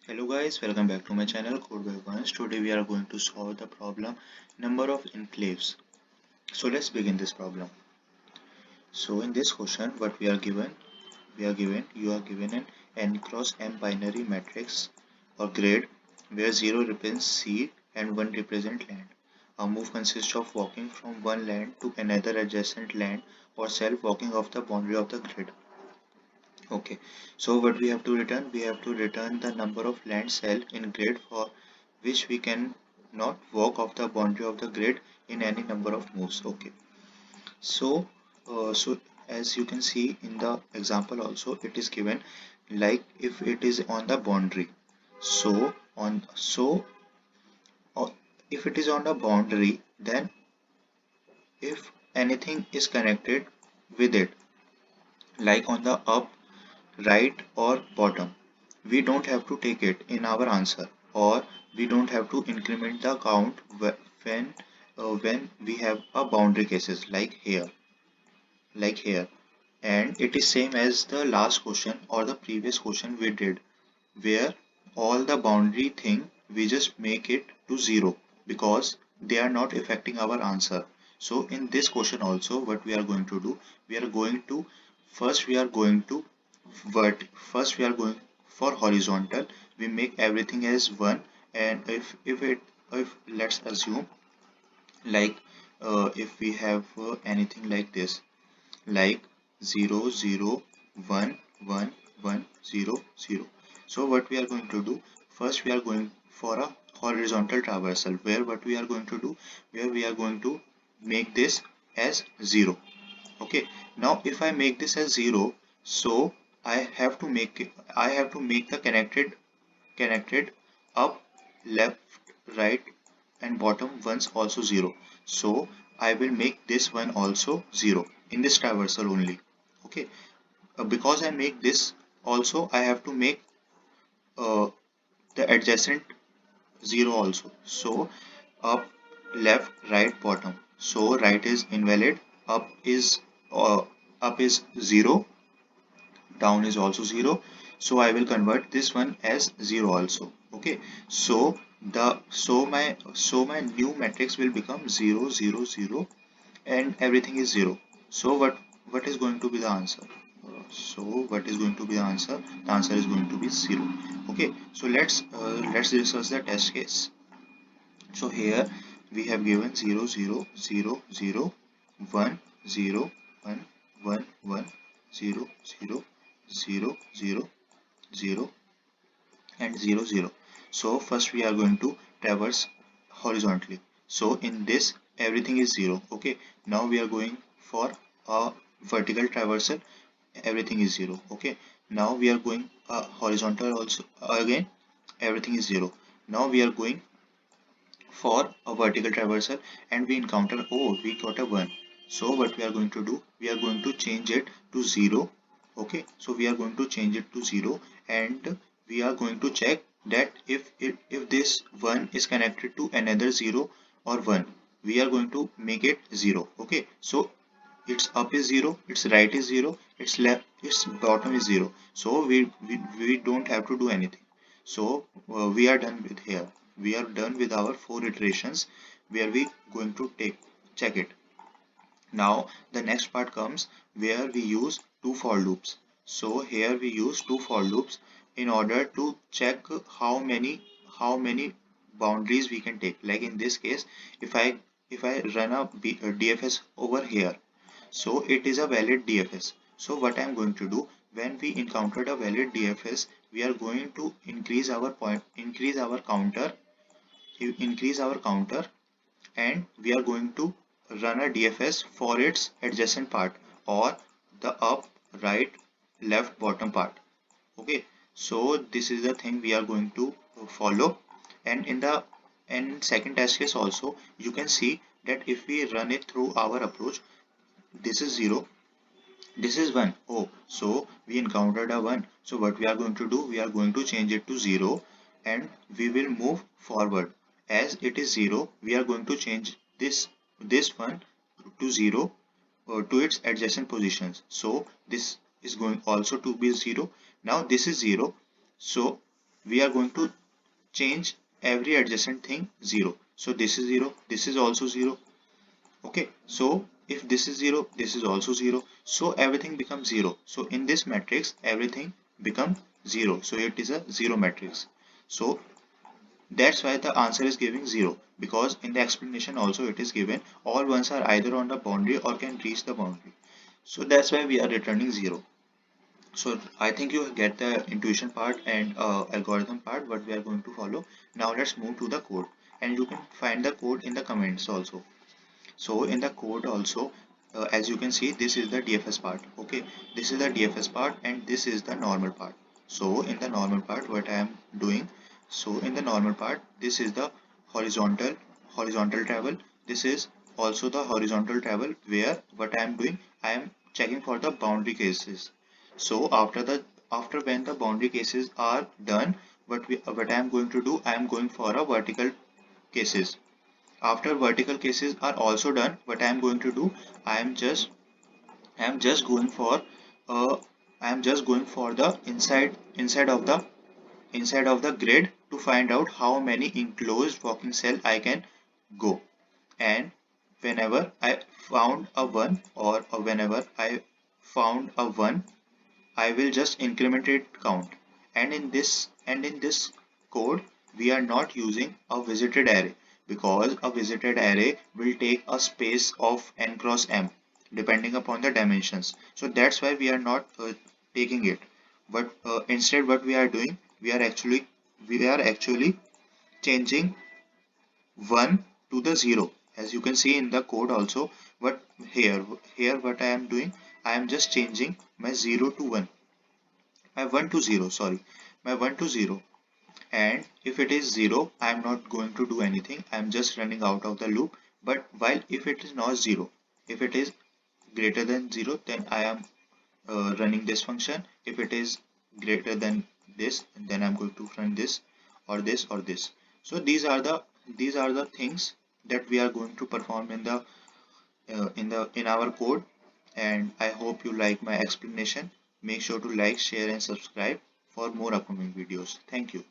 Hello guys, welcome back to my channel Code by Ones. Today we are going to solve the problem number of enclaves. So let's begin this problem. So in this question what we are given, you are given an n cross m binary matrix or grid where 0 represents seed and 1 represents land. A move consists of walking from one land to another adjacent land or cell walking off the boundary of the grid. Okay, so what we have to return? We have to return the number of land cell in grid for which we can not walk off the boundary of the grid in any number of moves. Okay, so so as you can see in the example also it is given like if it is on the boundary. So uh, if it is on the boundary, then if anything is connected with it, like on the up, right or bottom, we don't have to take it in our answer, or we don't have to increment the count when we have a boundary cases like here. And it is same as the last question or the previous question we did, where all the boundary thing we just make it to 0 because they are not affecting our answer. So in this question also what we are going to do, we are going to first we are going to first we are going for horizontal, we make everything as 1. And if let's assume like if we have anything like this, like 0 0 1 1 1 0 0. So what we are going to do, first we are going for a horizontal traversal, where what we are going to do, where we are going to make this as 0. Okay, now if I make this as 0, so I have to make the connected up, left, right and bottom ones also 0. So I will make this one also 0 in this traversal only. Okay, because I make this also, I have to make uh, the adjacent 0 also. So up, left, right, bottom. So right is invalid, up is uh, up is 0, down is also 0. So I will convert this one as 0 also. Okay, so my new matrix will become 0 0 0 and everything is 0. So what is going to be the answer? So what is going to be the answer? The answer is going to be 0. Okay, so let's discuss the test case. So here we have given 0 0 0 0 1 0 1 1 1 0 0 0 0 0 and 0 0. So first we are going to traverse horizontally. So in this everything is 0. Okay, now we are going for a vertical traversal, everything is 0. Okay, now we are going horizontal also, again everything is 0. Now we are going for a vertical traversal and we encounter, oh, we got a 1. So what we are going to do, we are going to change it to 0. Okay, so we are going to change it to 0 and we are going to check that if this 1 is connected to another 0 or 1, we are going to make it 0. Okay, so its up is 0, its right is 0, its left, its bottom is 0. So we don't have to do anything. So we are done with here. We are done with our 4 iterations where we going to check it. Now the next part comes where we use two for loops. So here we use two for loops in order to check how many boundaries we can take. Like in this case, if I run a DFS over here, so it is a valid DFS. So what I am going to do, when we encountered a valid DFS, we are going to increase our counter, and we are going to run a DFS for its adjacent part, or the up, right, left, bottom part. Okay, so this is the thing we are going to follow. And in second test case also, you can see that if we run it through our approach, this is 0, this is 1. Oh, so we encountered a 1. So what we are going to do, we are going to change it to 0 and we will move forward. As it is 0, we are going to change this one to 0 to its adjacent positions. So this is going also to be 0. Now this is 0. So we are going to change every adjacent thing 0. So this is 0, this is also 0. Okay, so if this is 0, this is also 0, so everything becomes 0. So in this matrix everything become 0, so it is a 0 matrix. So that's why the answer is giving 0, because in the explanation also it is given all ones are either on the boundary or can reach the boundary. So that's why we are returning 0. So I think you get the intuition part and algorithm part what we are going to follow. Now let's move to the code, and you can find the code in the comments also. So in the code also, as you can see, this is the DFS part. Okay, this is the DFS part and this is the normal part. So in the normal part what I am doing, so in the normal part this is the horizontal travel. This is also the horizontal travel, where what I am doing, I am checking for the boundary cases. So after when the boundary cases are done, what I am going to do, I am going for a vertical cases. After vertical cases are also done, what I am going to do, I am just I am just going for uh, I am just going for the inside of the grid to find out how many enclosed walking cell I can go. And whenever I found a 1, or whenever I found a 1, I will just increment it count. And in this code we are not using a visited array, because a visited array will take a space of n cross m depending upon the dimensions. So that's why we are not taking it. But instead what we are doing, we are actually changing 1 to the 0, as you can see in the code also. But here what I am doing, I am just changing my 0 to 1, my 1 to 0, sorry, my 1 to 0. And if it is 0, I am not going to do anything, I am just running out of the loop. But while if it is not 0, if it is greater than 0, then I am running this function. If it is greater than this, then I'm going to run this or this or this. So these are the things that we are going to perform in our code. And I hope you like my explanation. Make sure to like, share and subscribe for more upcoming videos. Thank you.